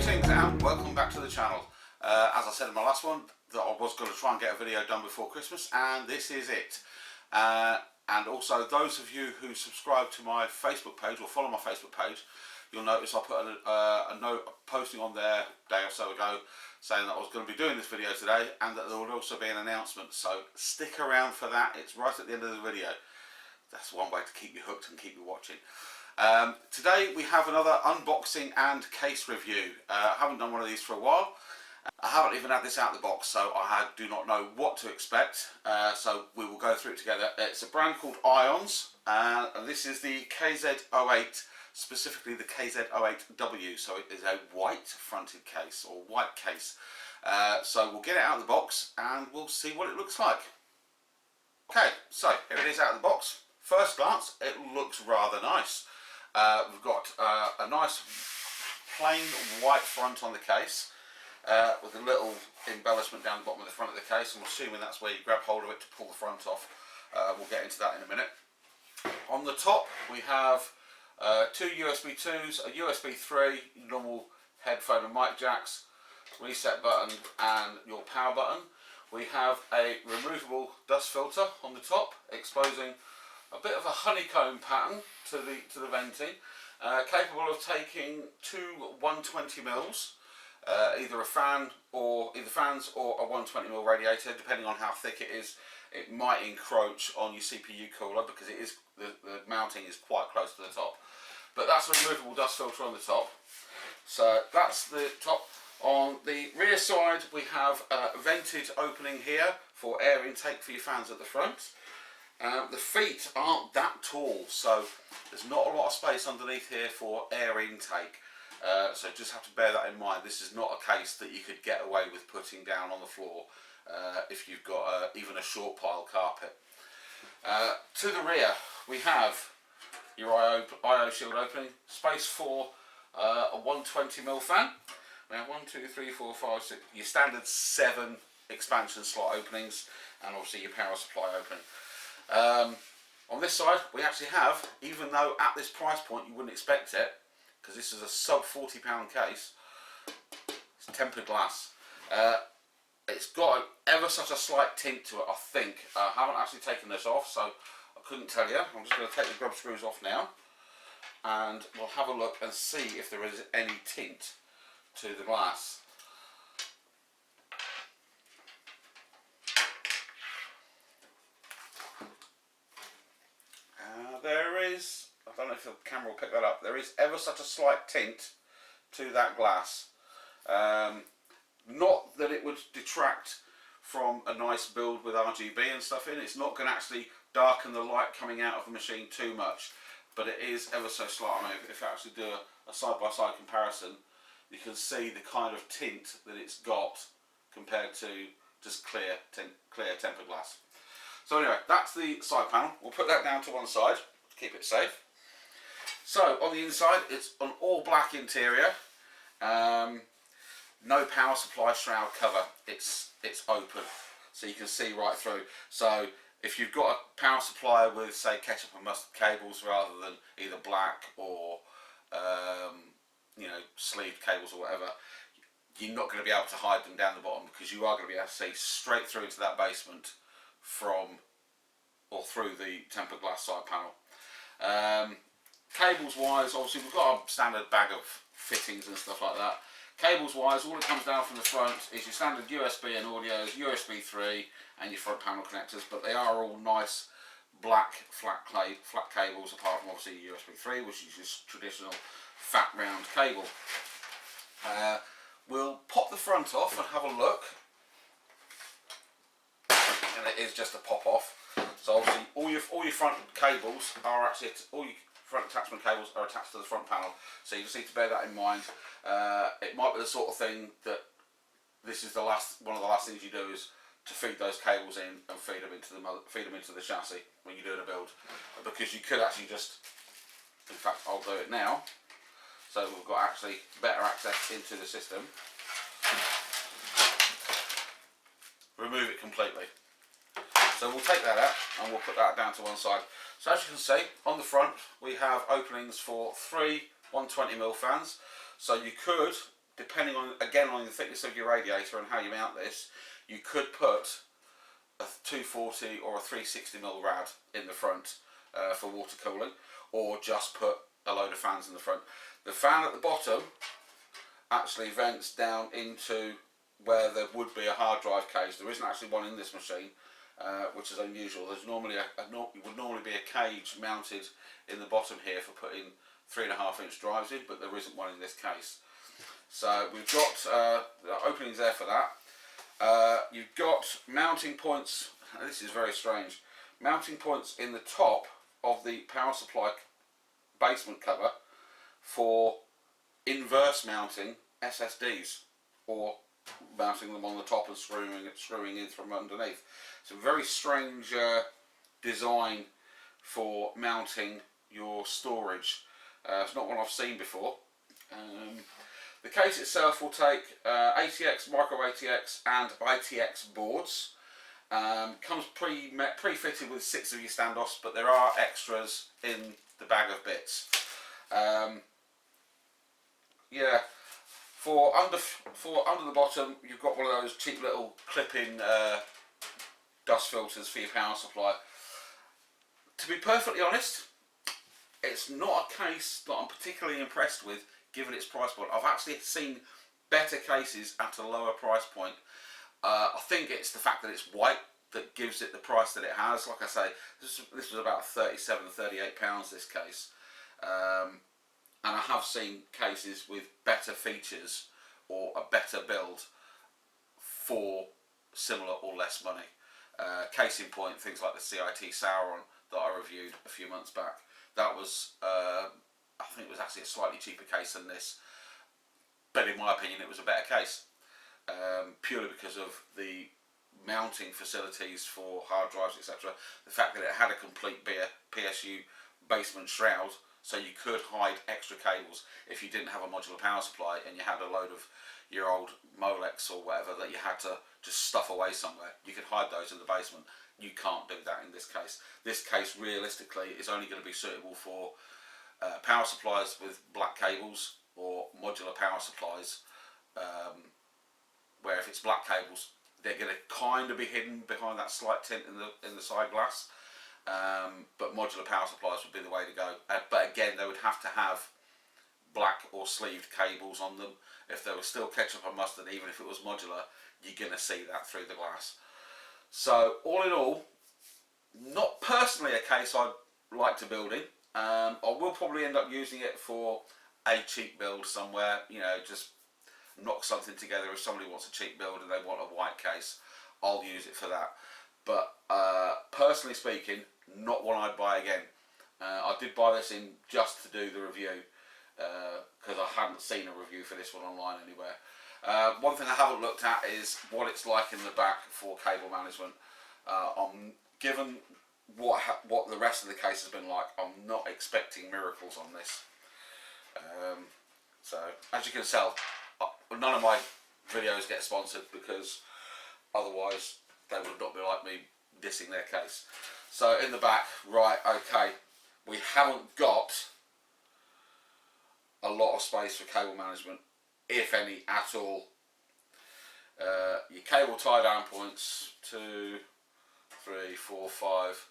Greetings and welcome back to the channel. As I said in my last one, that I was going to try and get a video done before Christmas, and this is it. And also, those of you who subscribe to my Facebook page or follow my Facebook page, you'll notice I put a note posting on there a day or so ago saying that I was going to be doing this video today, and that there will also be an announcement. So stick around for that. It's right at the end of the video. That's one way to keep you hooked and keep you watching. Today we have another unboxing and case review. I haven't done one of these for a while. I haven't even had this out of the box, so I do not know what to expect. So we will go through it together. It's a brand called IONZ, and this is the KZ08, specifically the KZ08W. So it is a white fronted case, or white case. So we'll get it out of the box and we'll see what it looks like. Okay, so here it is out of the box. First glance, it looks rather nice. We've got a nice plain white front on the case, with a little embellishment down the bottom of the front of the case. I'm assuming that's where you grab hold of it to pull the front off. We'll get into that in a minute. On the top we have two USB 2s, a USB 3, normal headphone and mic jacks, reset button and your power button. We have a removable dust filter on the top, exposing a bit of a honeycomb pattern to the venting, capable of taking two 120mm, either fans or a 120mm radiator, depending on how thick it is. It might encroach on your CPU cooler because it is the mounting is quite close to the top. But that's a removable dust filter on the top. So that's the top. On the rear side we have a vented opening here for air intake for your fans at the front. The feet aren't that tall, so there's not a lot of space underneath here for air intake. So just have to bear that in mind. This is not a case that you could get away with putting down on the floor if you've got even a short pile carpet. To the rear we have your IO shield opening, space for a 120mm fan. We have 1, 2, 3, 4, 5, 6, your standard 7 expansion slot openings, and obviously your power supply opening. On this side we actually have, even though at this price point you wouldn't expect it, because this is a sub £40 case, it's tempered glass. It's got ever such a slight tint to it, I think. I haven't actually taken this off, so I couldn't tell you. I'm just going to take the grub screws off now, and we'll have a look and see if there is any tint to the glass. There is, I don't know if the camera will pick that up, there is ever such a slight tint to that glass. Not that it would detract from a nice build with RGB and stuff in. It's not going to actually darken the light coming out of the machine too much, but it is ever so slight. I mean, if I actually do a side-by-side comparison, you can see the kind of tint that it's got compared to just clear tempered glass. So anyway, that's the side panel. We'll put that down to one side to keep it safe. So on the inside, it's an all black interior. No power supply shroud cover. It's open, so you can see right through. So if you've got a power supply with, say, ketchup and mustard cables rather than either black or sleeved cables or whatever, you're not going to be able to hide them down the bottom, because you are going to be able to see straight through into that basement from or through the tempered glass side panel. Cables wise, obviously we've got a standard bag of fittings and stuff like that. Cables wise, all that comes down from the front is your standard USB and audios, USB 3 and your front panel connectors, but they are all nice black flat cables, apart from obviously USB 3, which is just traditional fat round cable. We'll pop the front off and have a look, and it is just a pop off. So obviously all your front cables are actually, all your front attachment cables are attached to the front panel, so you just need to bear that in mind. It might be the sort of thing that this is one of the last things you do is to feed those cables in and feed them into the chassis when you're doing a build, because you could actually just, in fact I'll do it now, so we've got actually better access into the system. Remove it completely. So we'll take that out and we'll put that down to one side. So as you can see, on the front we have openings for 3 120mm fans. So you could depending on, again, on the thickness of your radiator and how you mount this, you could put a 240 or a 360mm rad in the front for water cooling, or just put a load of fans in the front. The fan at the bottom actually vents down into where there would be a hard drive cage. There isn't actually one in this machine, which is unusual. There's normally would normally be a cage mounted in the bottom here for putting 3.5-inch drives in, but there isn't one in this case. So we've got the openings there for that. You've got mounting points. This is very strange. Mounting points in the top of the power supply basement cover for inverse mounting SSDs, or mounting them on the top and screwing in from underneath. It's a very strange design for mounting your storage. It's not one I've seen before. The case itself will take ATX, micro ATX and ITX boards. Comes pre-fitted with 6 of your standoffs, but there are extras in the bag of bits. Yeah, for under the bottom, you've got one of those cheap little clip-in dust filters for your power supply. To be perfectly honest, it's not a case that I'm particularly impressed with, given its price point. I've actually seen better cases at a lower price point. I think it's the fact that it's white that gives it the price that it has. Like I say, this was about £37–38 this case. And I have seen cases with better features or a better build for similar or less money. Case in point, things like the CIT Sauron that I reviewed a few months back. That was, I think it was actually a slightly cheaper case than this, but in my opinion it was a better case. Purely because of the mounting facilities for hard drives, etc. The fact that it had a complete PSU basement shroud, so you could hide extra cables if you didn't have a modular power supply and you had a load of your old Molex or whatever that you had to just stuff away somewhere. You could hide those in the basement. You can't do that in this case. This case realistically is only going to be suitable for power supplies with black cables or modular power supplies, where if it's black cables, they're going to kind of be hidden behind that slight tint in the side glass. But modular power supplies would be the way to go. But again, they would have to have black or sleeved cables on them. If they were still ketchup and mustard, even if it was modular, you're going to see that through the glass. So all in all, not personally a case I'd like to build in. I will probably end up using it for a cheap build somewhere, you know, just knock something together. If somebody wants a cheap build and they want a white case, I'll use it for that. But personally speaking, not one I'd buy again. I did buy this in just to do the review, because I hadn't seen a review for this one online anywhere. One thing I haven't looked at is what it's like in the back for cable management. Given what the rest of the case has been like, I'm not expecting miracles on this. So as you can tell, none of my videos get sponsored, because otherwise they would not be like me dissing their case. So in the back, right, okay, we haven't got a lot of space for cable management, if any at all. Your cable tie down points, 2, 3, 4, 5,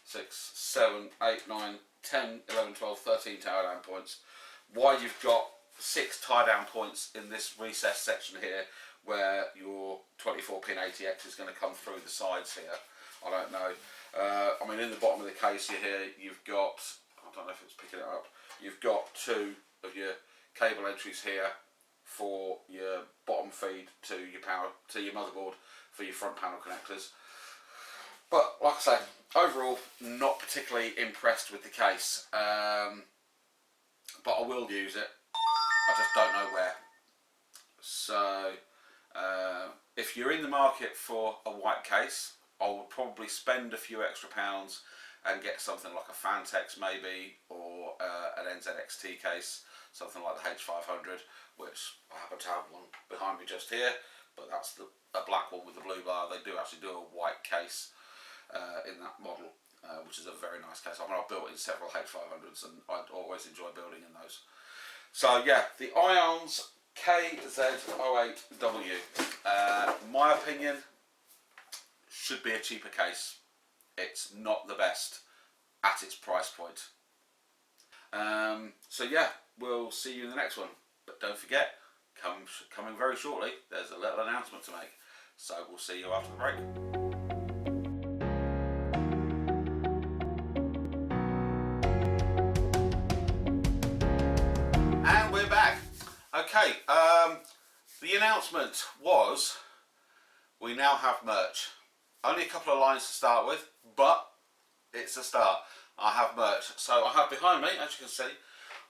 6, 7, 8, 9, 10, 11, 12, 13 tie down points. Why you've got 6 tie down points in this recess section here, where your 24-pin ATX is going to come through the sides here, I don't know. I mean, in the bottom of the case here, you've got, I don't know if it's picking it up, you've got 2 of your cable entries here for your bottom feed to your motherboard for your front panel connectors. But like I say, overall, not particularly impressed with the case. But I will use it. I just don't know where. So if you're in the market for a white case, I would probably spend a few extra pounds and get something like a Fantex maybe, or an NZXT case, something like the H500, which I happen to have one behind me just here, but that's a black one with the blue bar. They do actually do a white case in that model, which is a very nice case. I mean, I've built in several H500s and I always enjoy building in those. So yeah, the IONZ KZ08W. My opinion, should be a cheaper case. It's not the best at its price point. So yeah, we'll see you in the next one. But don't forget, coming very shortly, there's a little announcement to make. So we'll see you after the break. And we're back. Okay, the announcement was we now have merch. Only a couple of lines to start with, but it's a start. I have merch. So I have behind me, as you can see,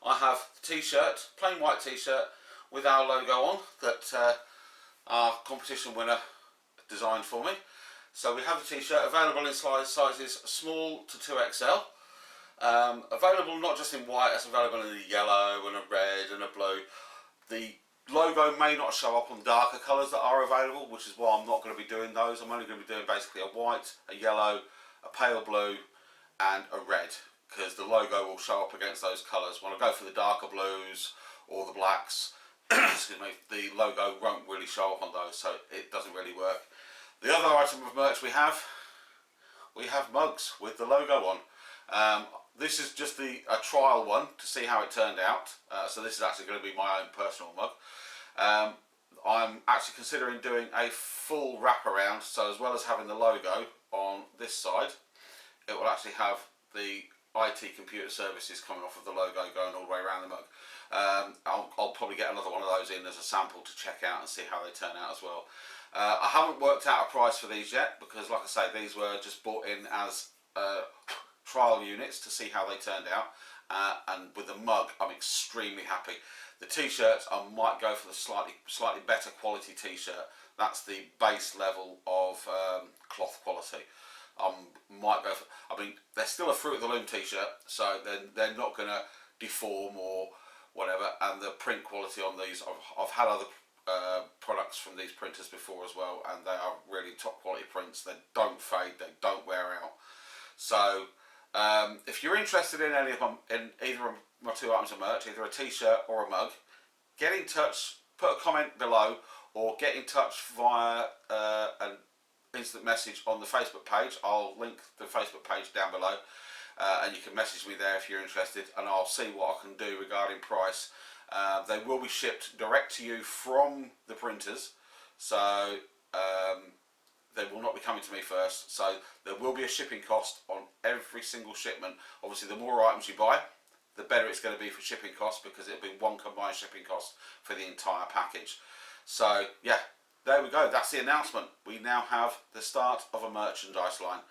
I have the t-shirt, plain white t-shirt with our logo on that our competition winner designed for me. So we have the t-shirt available in sizes small to 2XL. Available not just in white, it's available in a yellow and a red and a blue. The logo may not show up on darker colours that are available, which is why I'm not going to be doing those. I'm only going to be doing basically a white, a yellow, a pale blue and a red, because the logo will show up against those colours. When I go for the darker blues or the blacks, excuse me, the logo won't really show up on those, so it doesn't really work. The other item of merch we have mugs with the logo on. This is just a trial one to see how it turned out. So this is actually going to be my own personal mug. I'm actually considering doing a full wraparound, so as well as having the logo on this side, it will actually have the IT computer services coming off of the logo going all the way around the mug. I'll probably get another one of those in as a sample to check out and see how they turn out as well. I haven't worked out a price for these yet, because like I say, these were just bought in as trial units to see how they turned out, and with the mug I'm extremely happy. The t-shirts, I might go for the slightly better quality t-shirt. That's the base level of cloth quality. Might go for, I mean, they're still a Fruit of the Loom t-shirt, so they're not going to deform or whatever. And the print quality on these, I've had other products from these printers before as well, and they are really top quality prints. They don't fade, they don't wear out. So if you're interested in any of them, in either of my two items of merch, either a t-shirt or a mug, get in touch, put a comment below, or get in touch via an instant message on the Facebook page. I'll link the Facebook page down below, and you can message me there if you're interested, and I'll see what I can do regarding price. They will be shipped direct to you from the printers, so they will not be coming to me first. So there will be a shipping cost on every single shipment. Obviously, the more items you buy, the better it's going to be for shipping costs, because it'll be one combined shipping cost for the entire package. So yeah, there we go. That's the announcement. We now have the start of a merchandise line.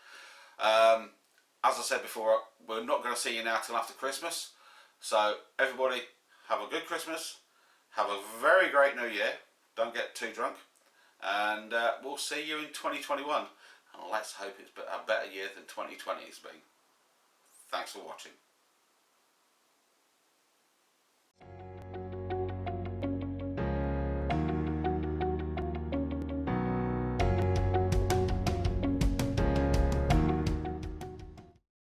As I said before, we're not going to see you now till after Christmas. So everybody, have a good Christmas. Have a very great New Year. Don't get too drunk. And we'll see you in 2021. And let's hope it's a better year than 2020 has been. Thanks for watching.